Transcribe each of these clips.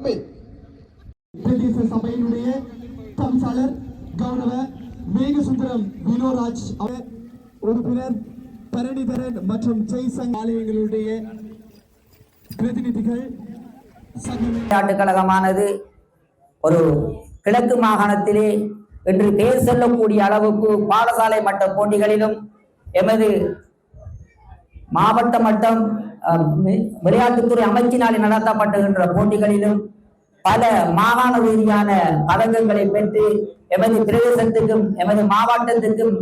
பிரதேச சபையினுடைய தவிசாளர் கௌரவ மேகசுந்தரம் வினோராஜ் உறுப்பினர் பரணிதரன் மற்றும் ஜெய்சங் ஆலயங்களுடைய பிரதிநிதிகள். விளையாட்டுக் கழகமானது ஒரு கிழக்கு மாகாணத்திலே என்று பெயர் சொல்லக்கூடிய அளவுக்கு பாடசாலை மட்ட போட்டிகளிலும் எமது மாவட்ட மட்டம் விளையாட்டுத்துறை அமைச்சினால் நடத்தப்பட்டுகின்ற போட்டிகளிலும் பல மாகாண ரீதியான பதக்கங்களை பெற்று எமது பிரதேசத்துக்கும் எமது மாவட்டத்துக்கும்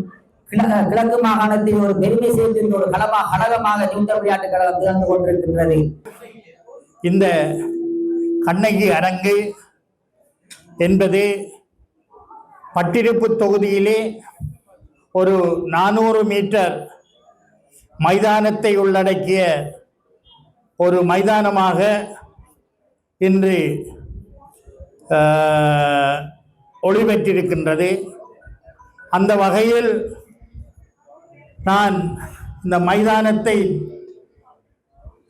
கிழக்கு மாகாணத்தில் ஒரு பெருமை சேர்க்கின்ற ஒரு கழகமாக நியூட்டன் விளையாட்டுக் கழகம் திகழ்ந்து கொண்டிருக்கின்றது. இந்த கண்ணகி அரங்கு என்பது பட்டிருப்பு தொகுதியிலே ஒரு 400 மீட்டர் மைதானத்தை உள்ளடக்கிய ஒரு மைதானமாக இன்று ஒளிபெற்றிருக்கின்றது. அந்த வகையில் நான் இந்த மைதானத்தை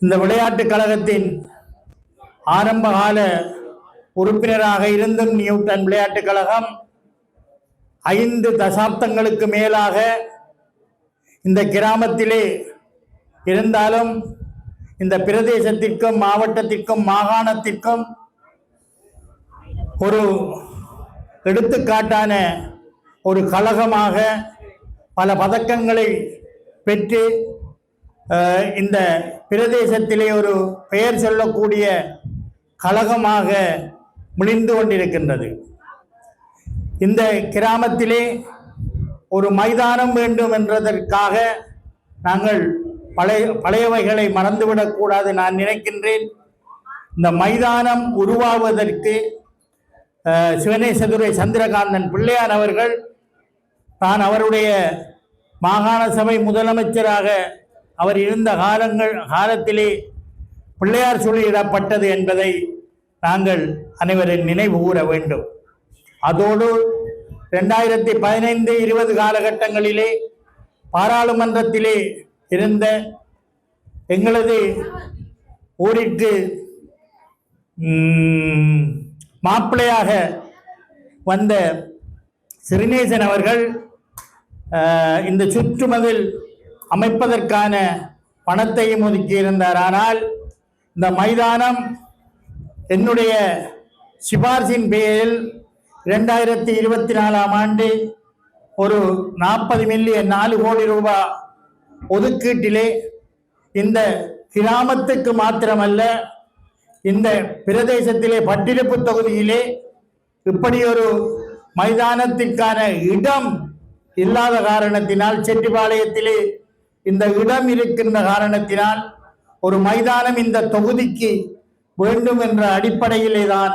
இந்த விளையாட்டுக் கழகத்தின் ஆரம்பகால உறுப்பினராக இருந்தும் நியூட்டன் விளையாட்டுக் கழகம் 5 தசாப்தங்களுக்கு மேலாக இந்த கிராமத்திலே இருந்தாலும் இந்த பிரதேசத்திற்கும் மாவட்டத்திற்கும் மாகாணத்திற்கும் ஒரு எடுத்துக்காட்டான ஒரு கழகமாக பல பதக்கங்களை பெற்று இந்த பிரதேசத்திலே ஒரு பெயர் சொல்லக்கூடிய கழகமாக முடிந்து கொண்டிருக்கின்றது. இந்த கிராமத்திலே ஒரு மைதானம் வேண்டும் என்றதற்காக நாங்கள் பழையவைகளை மறந்துவிடக்கூடாது. நான் நினைக்கின்றேன் இந்த மைதானம் உருவாவதற்கு சிவனேசதுரை சந்திரகாந்தன் பிள்ளையார் அவர்கள் தான் அவருடைய மாகாண சபை முதலமைச்சராக அவர் இருந்த காலத்திலே பிள்ளையார் சொல்லிடப்பட்டது என்பதை நாங்கள் அனைவரும் நினைவு கூற வேண்டும். அதோடு 2015-20 காலகட்டங்களிலே பாராளுமன்றத்திலே இருந்த எங்களது ஊரிற்கு மாப்பிள்ளையாக வந்த சிறுநேசன் அவர்கள் இந்த சுற்றுமதில் அமைப்பதற்கான பணத்தையும் ஒதுக்கியிருந்தார். ஆனால் இந்த மைதானம் என்னுடைய சிபார்சின் பேரில் 2024ஆம் ஆண்டு ஒரு 40 மில்லியன் 4 கோடி ரூபாய் ஒதுக்கீட்டிலே இந்த கிராமத்துக்கு மாத்திரமல்ல இந்த பிரதேசத்திலே பட்டிருப்பு தொகுதியிலே இப்படி ஒரு மைதானத்திற்கான இடம் இல்லாத காரணத்தினால், செட்டிபாளையத்திலே இந்த இடம் இருக்கின்ற காரணத்தினால் ஒரு மைதானம் இந்த தொகுதிக்கு வேண்டும் என்ற அடிப்படையிலே தான்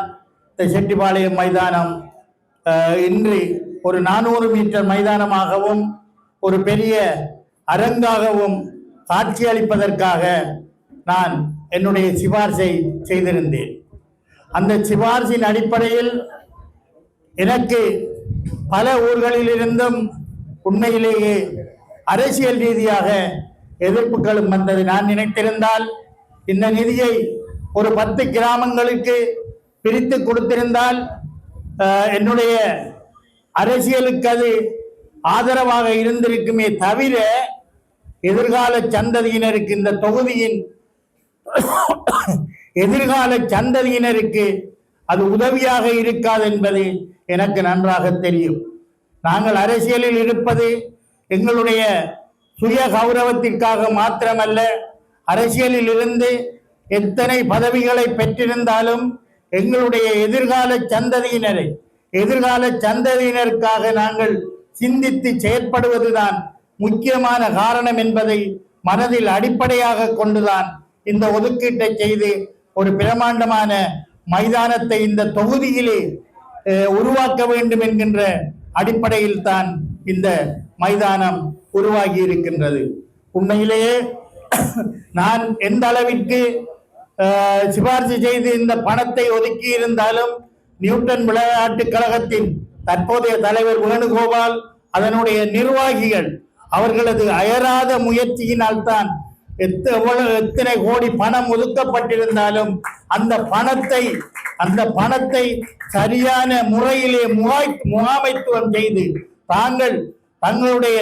இந்த செட்டிபாளையம் மைதானம் இன்று ஒரு 400 மீட்டர் மைதானமாகவும் ஒரு பெரிய அரங்காகவும் காட்சியளிப்பதற்காக நான் என்னுடைய சிபார்சை செய்திருந்தேன். அந்த சிபார்சின் அடிப்படையில் எனக்கு பல ஊர்களிலிருந்தும் உண்மையிலேயே அரசியல் ரீதியாக எதிர்ப்புகளும் வந்தது. நான் நினைத்திருந்தால் இந்த நிதியை ஒரு 10 கிராமங்களுக்கு பிரித்து கொடுத்திருந்தால் என்னுடைய அரசியலுக்கு அது ஆதரவாக இருந்திருக்குமே தவிர எதிர்கால சந்ததியினருக்கு இந்த தொகுதியின் எதிர்கால சந்ததியினருக்கு அது உதவியாக இருக்காது என்பது எனக்கு நன்றாக தெரியும். நாங்கள் அரசியலில் இருப்பது எங்களுடைய சுய கௌரவத்திற்காக மாத்திரமல்ல, அரசியலில் இருந்து எத்தனை பதவிகளை பெற்றிருந்தாலும் எங்களுடைய எதிர்கால சந்ததியினருக்காக நாங்கள் சிந்தித்து செயற்படுவதுதான் முக்கியமான காரணம் என்பதை மனதில் அடிப்படையாக கொண்டுதான் இந்த ஒதுக்கீட்டை செய்து ஒரு பிரமாண்டமான மைதானத்தை இந்த தொகுதியிலே உருவாக்க வேண்டும் என்கின்ற அடிப்படையில் தான் இந்த மைதானம் உருவாகி இருக்கின்றது. உண்மையிலேயே நான் எந்த அளவிற்கு சிபார்சு செய்து இந்த பணத்தை ஒதுக்கி இருந்தாலும் நியூட்டன் விளையாட்டுக் கழகத்தின் தற்போதைய தலைவர் வேணுகோபால், அதனுடைய நிர்வாகிகள் அவர்களது அயராத முயற்சியினால் தான் எத்தனை கோடி பணம் ஒதுக்கப்பட்டிருந்தாலும் அந்த பணத்தை அந்த பணத்தை சரியான முறையிலே முகாமைத்துவம் செய்து தங்களுடைய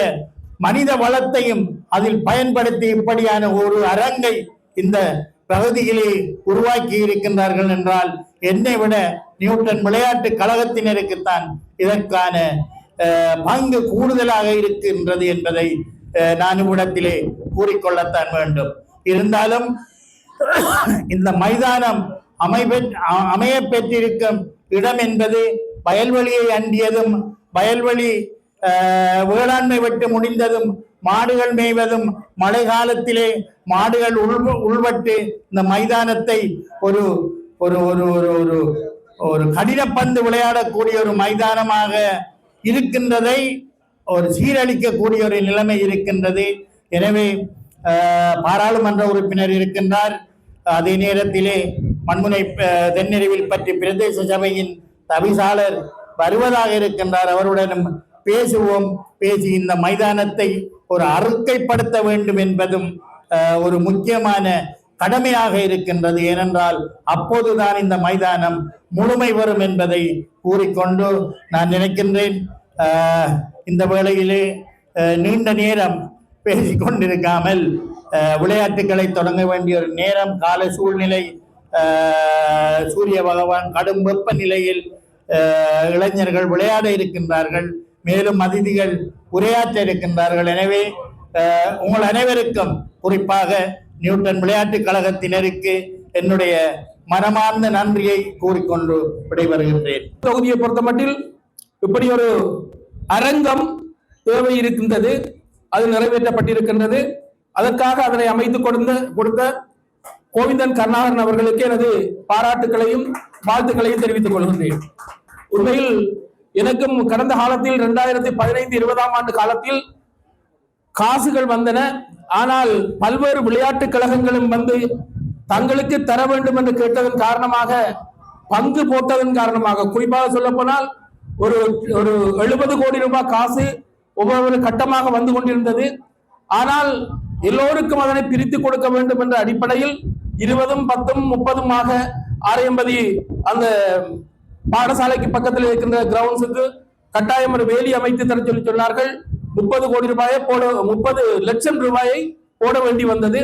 மனித வளத்தையும் அதில் பயன்படுத்தி இப்படியான ஒரு அரங்கை இந்த பகுதியிலே உருவாக்கி இருக்கின்றார்கள் என்றால் என்னை விட நியூட்டன் விளையாட்டு கழகத்தினருக்குத்தான் இதற்கான பங்கு கூடுதலாக இருக்கின்றது என்பதை நான் இவ்விடத்திலே கூறிக்கொள்ளத்தான் வேண்டும். இருந்தாலும் இந்த மைதானம் அமைய பெற்றிருக்கும் இடம் என்பது வயல்வெளியை அண்டியதும் வயல்வெளி வேளாண்மை வெட்டு முடிந்ததும் மாடுகள் மேய்வதும் மழை காலத்திலே மாடுகள் உள்வட்டு இந்த மைதானத்தை ஒரு ஒரு ஒரு ஒரு ஒரு கடினப்பந்து விளையாடக்கூடிய ஒரு மைதானமாக இருக்கின்றதை ஒரு சீரழிக்கக்கூடிய ஒரு நிலைமை இருக்கின்றது. எனவே பாராளுமன்ற உறுப்பினர் இருக்கின்றார், அதே நேரத்திலே மண்முனை தென்னறிவில் பற்றி பிரதேச சபையின் தவிசாளர் வருவதாக இருக்கின்றார். அவருடன் பேசுவோம், பேசி இந்த மைதானத்தை ஒரு அறிக்கைப்படுத்த வேண்டும் என்பதும் ஒரு முக்கியமான கடமையாக இருக்கின்றது. ஏனென்றால் அப்போதுதான் இந்த மைதானம் முழுமை வரும் என்பதை கூறிக்கொண்டு நான் நினைக்கின்றேன். இந்த வேளையிலே நீண்ட நேரம் பேசிக்கொண்டிருக்காமல் விளையாட்டுகளை தொடங்க வேண்டிய ஒரு நேரம், கால சூழ்நிலை, சூரிய பகவான் கடும் வெப்பநிலையில் இளைஞர்கள் விளையாட இருக்கின்றார்கள், மேலும் அதிதிகள் உரையாற்ற இருக்கின்றார்கள். எனவே உங்கள் அனைவருக்கும் குறிப்பாக நியூட்டன் விளையாட்டு கழகத்தினருக்கு என்னுடைய மனமார்ந்த நன்றியை கூறிக்கொண்டு விடைபெறுகின்றேன். தொகுதியை பொறுத்தமட்டில் இப்படி ஒரு அரங்கம் தேவை இருக்கின்றது, அது நிறைவேற்றப்பட்டிருக்கின்றது. அதற்காக அதனை அமைத்து கொடுத்த கோவிந்தன் கருணாகரன் அவர்களுக்கு எனது பாராட்டுகளையும் வாழ்த்துக்களையும் தெரிவித்துக் கொள்கின்றேன். உண்மையில் எனக்கும் கடந்த காலத்தில் 2015-20ஆம் ஆண்டு காலத்தில் காசுகள் வந்தன. ஆனால் பல்வேறு விளையாட்டு கழகங்களும் வந்து தங்களுக்கு தர வேண்டும் என்று கேட்டதன் காரணமாக, பங்கு போட்டதன் காரணமாக, குறிப்பாக சொல்ல போனால் ஒரு 70 கோடி ரூபாய் காசு ஒவ்வொரு கட்டமாக வந்து கொண்டிருந்தது. ஆனால் எல்லோருக்கும் அதனை பிரித்து கொடுக்க வேண்டும் என்ற அடிப்படையில் 20, 10, 30 ஆரையம்பதி அந்த பாடசாலைக்கு பக்கத்தில் இருக்கின்ற கிரவுண்ட்ஸுக்கு கட்டாயம் ஒரு வேலி அமைத்து தர சொல்லி சொன்னார்கள். 30 கோடி ரூபாயை 30 லட்சம் ரூபாயை போட வேண்டி வந்தது.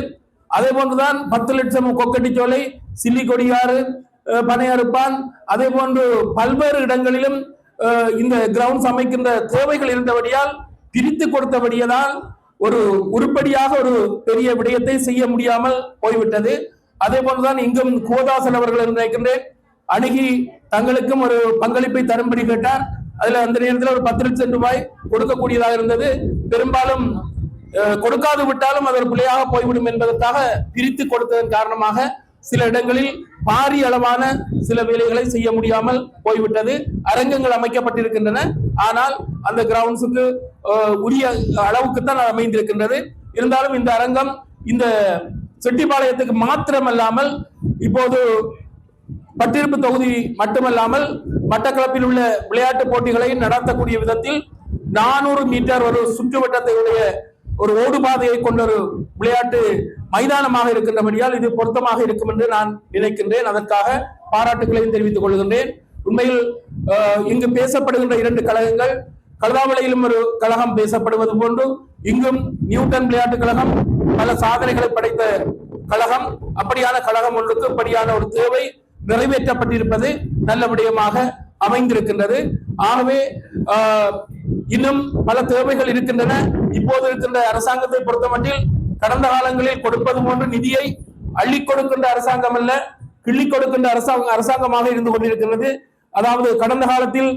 அதே போன்றுதான் 10 லட்சம் கொக்கட்டிச்சோலை, சில்லிக்கொடியாறு, பனையறுப்பான், அதே போன்று பல்வேறு இடங்களிலும் இந்த கிரவுண்ட்ஸ் அமைக்கின்ற தேவைகள் இருந்தபடியால் பிரித்து கொடுத்தபடியால் ஒரு உருப்படியாக ஒரு பெரிய விடயத்தை செய்ய முடியாமல் போய்விட்டது. அதே போன்றுதான் இங்கும் கோதாசன் அவர்கள் நினைக்கின்றேன் அணுகி தங்களுக்கும் ஒரு பங்களிப்பை தரும்படி கேட்டார். அதுல அந்த நேரத்தில் ஒரு 10 லட்சம் ரூபாய் கொடுக்கக்கூடியதாக இருந்தது. பெரும்பாலும் கொடுக்காது விட்டாலும் அது ஒரு பிள்ளையாக போய்விடும் என்பதற்காக பிரித்து கொடுத்ததன் காரணமாக சில இடங்களில் பாரிய அளவான சில வேலைகளை செய்ய முடியாமல் போய்விட்டது. அரங்கங்கள் அமைக்கப்பட்டிருக்கின்றன, ஆனால் அந்த கிரவுண்ட்ஸுக்கு உரிய அளவுக்குத்தான் அமைந்திருக்கின்றது. இருந்தாலும் இந்த அரங்கம் இந்த செட்டிப்பாளையத்துக்கு மாத்திரமல்லாமல் இப்போது பட்டிருப்பு தொகுதி மட்டுமல்லாமல் மட்டக்களப்பில் உள்ள விளையாட்டு போட்டிகளை நடத்தக்கூடிய விதத்தில் 400 மீட்டர் ஒரு சுற்றுவட்டத்தையுடைய ஒரு ஓடுபாதையை கொண்ட ஒரு விளையாட்டு மைதானமாக இருக்கின்றபடியால் இது பொருத்தமாக இருக்கும் என்று நான் நினைக்கின்றேன். அதற்காக பாராட்டுகளையும் தெரிவித்துக் கொள்கின்றேன். உண்மையில் இங்கு பேசப்படுகின்ற 2 கழகங்கள், கழுதாவளையிலும் ஒரு கழகம் பேசப்படுவது போன்று இங்கும் நியூட்டன் விளையாட்டு கழகம் பல சாதனைகளை படைத்த கழகம். அப்படியான கழகம் ஒன்றுக்கு இப்படியான ஒரு தேவை நிறைவேற்றப்பட்டிருப்பது நல்ல விடயமாக அமைந்திருக்கின்றது. ஆகவே இன்னும் பல தேவைகள் இருக்கின்றன. இப்போது இருக்கின்ற அரசாங்கத்தை பொறுத்தமட்டில் கடந்த காலங்களில் கொடுப்பது போன்ற நிதியை அள்ளி கொடுக்கின்ற அரசாங்கம் அல்ல, கிள்ளி கொடுக்கின்ற அரசாங்கமாக இருந்து கொண்டிருக்கிறது. அதாவது கடந்த காலத்தில்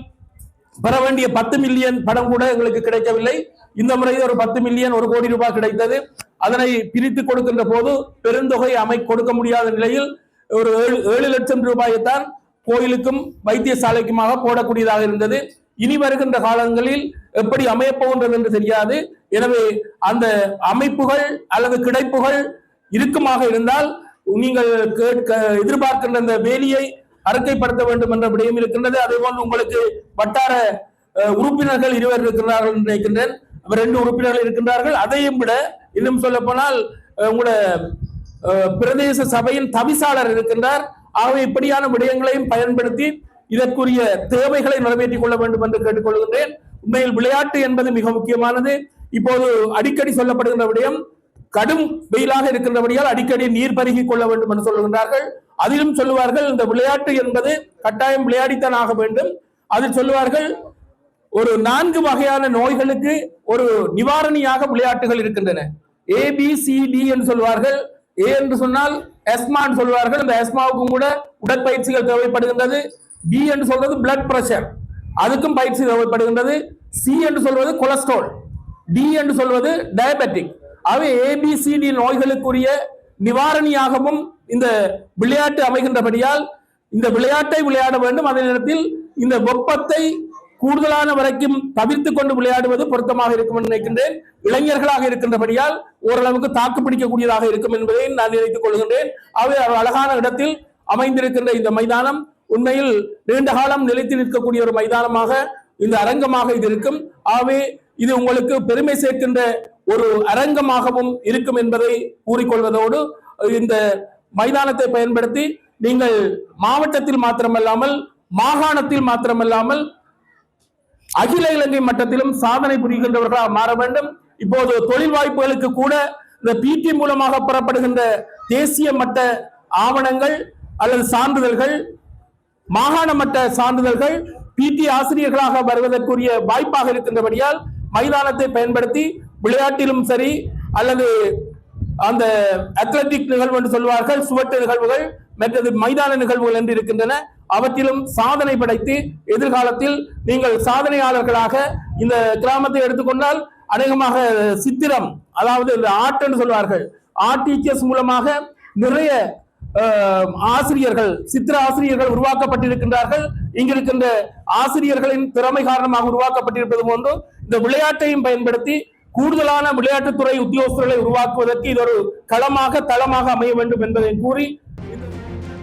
பெற வேண்டிய 10 மில்லியன் பணம் கூட எங்களுக்கு கிடைக்கவில்லை. இந்த முறை ஒரு 10 மில்லியன் 1 கோடி ரூபாய் கிடைத்தது. அதனை பிரித்து கொடுக்கின்ற போது பெருந்தொகை கொடுக்க முடியாத நிலையில் ஒரு 7 லட்சம் ரூபாயைத்தான் கோயிலுக்கும் வைத்தியசாலைக்குமாக போடக்கூடியதாக இருந்தது. இனி வருகின்ற காலங்களில் எப்படி அமையப்போகின்றது என்று தெரியாது. எனவே அந்த அமைப்புகள் அல்லது கிடைப்புகள் இருக்குமாக இருந்தால் நீங்கள் எதிர்பார்க்கின்ற அந்த வேலியை அறிக்கைப்படுத்த வேண்டும் என்ற விடயம் இருக்கின்றது. அதே போன்று உங்களுக்கு வட்டார உறுப்பினர்கள் 2 இருக்கிறார்கள் நினைக்கின்றேன். 2 உறுப்பினர்கள் இருக்கின்றார்கள். அதையும் விட இன்னும் சொல்ல போனால் உங்களோட பிரதேச சபையின் தவிசாளர் இருக்கின்றார். ஆகவே இப்படியான விடயங்களையும் பயன்படுத்தி இதற்குரிய தேவைகளை நிறைவேற்றிக் கொள்ள வேண்டும் என்று கேட்டுக்கொள்கின்றேன். உண்மையில் விளையாட்டு என்பது மிக முக்கியமானது. இப்போது அடிக்கடி சொல்லப்படுகின்ற விடயம் கடும் வெயிலாக இருக்கின்றபடியால் அடிக்கடி நீர் பருகிக் கொள்ள வேண்டும் என்று சொல்லுகின்றார்கள். அதிலும் சொல்லுவார்கள் இந்த விளையாட்டு என்பது கட்டாயம் விளையாடித்தான் ஆக வேண்டும். அதில் சொல்லுவார்கள் ஒரு 4 வகையான நோய்களுக்கு ஒரு நிவாரணியாக விளையாட்டுகள் இருக்கின்றன. ABCD என்று சொல்வார்கள். ஏ என்று சொன்னால் எஸ்மான்னு சொல்வார்கள். இந்த எஸ்மாவுக்கும் கூட உடற்பயிற்சிகள் தேவைப்படுகின்றது. பி என்று சொல்வது பிளட் பிரஷர், அதுக்கும் பயிற்சி தேவைப்படுகின்றது. சி என்று சொல்வது கொலஸ்ட்ரால், டி என்று சொல்வது டயபெட்டிக். அவை ABCD நோய்களுக்குரிய நிவாரணியாகவும் இந்த விளையாட்டு அமைகின்றபடியால் இந்த விளையாட்டை விளையாட வேண்டும். அதே நேரத்தில் இந்த வெப்பத்தை கூடுதலான வரைக்கும் தவிர்த்து கொண்டு விளையாடுவது பொருத்தமாக இருக்கும் என்று நினைக்கின்றேன். இளைஞர்களாக இருக்கின்றபடியால் ஓரளவுக்கு தாக்கு பிடிக்கக்கூடியதாக இருக்கும் என்பதை நான் நினைத்துக் கொள்கின்றேன். அவை அழகான இடத்தில் அமைந்திருக்கின்ற இந்த மைதானம் உண்மையில் நீண்ட காலம் நிலைத்து நிற்கக்கூடிய ஒரு மைதானமாக இந்த அரங்கமாக இது இருக்கும். ஆகவே இது உங்களுக்கு பெருமை சேர்க்கின்ற ஒரு அரங்கமாகவும் இருக்கும் என்பதை கூறிக்கொள்வதோடு இந்த மைதானத்தை பயன்படுத்தி நீங்கள் மாவட்டத்தில் மாத்திரமல்லாமல் மாகாணத்தில் மாத்திரமல்லாமல் அகில இலங்கை மட்டத்திலும் சாதனை புரிகின்றவர்களாக மாற வேண்டும். இப்போது தொழில் வாய்ப்புகளுக்கு கூட இந்த PT மூலமாக பெறப்படுகின்ற தேசிய மட்ட ஆவணங்கள் அல்லது சான்றிதழ்கள், மாகாண மட்ட சான்றிதழ்கள் PT ஆசிரியர்களாக வருவதற்குரிய வாய்ப்பாக இருக்கின்றபடியால் மைதானத்தை பயன்படுத்தி விளையாட்டிலும் சரி அல்லது அந்த அத்லெட்டிக் நிகழ்வு என்று சொல்வார்கள், சுவட்டு நிகழ்வுகள், மற்றது மைதான நிகழ்வுகள் என்று இருக்கின்றன. அவற்றிலும் சாதனை படைத்து எதிர்காலத்தில் நீங்கள் சாதனையாளர்களாக இந்த கிராமத்தை எடுத்துக்கொண்டால் அநேகமாக சித்திரம், அதாவது இந்த ஆர்ட் என்று சொல்வார்கள், ஆர்ட் டீச்சர்ஸ் மூலமாக நிறைய ஆசிரியர்கள், சித்திர ஆசிரியர்கள் உருவாக்கப்பட்டிருக்கின்றார்கள். இங்கிருக்கின்ற ஆசிரியர்களின் திறமை காரணமாக உருவாக்கப்பட்டிருப்பது போன்று இந்த விளையாட்டையும் பயன்படுத்தி கூடுதலான விளையாட்டுத்துறை உத்தியோகஸ்தர்களை உருவாக்குவதற்கு இது ஒரு களமாக தளமாக அமைய வேண்டும் என்பதை கூறி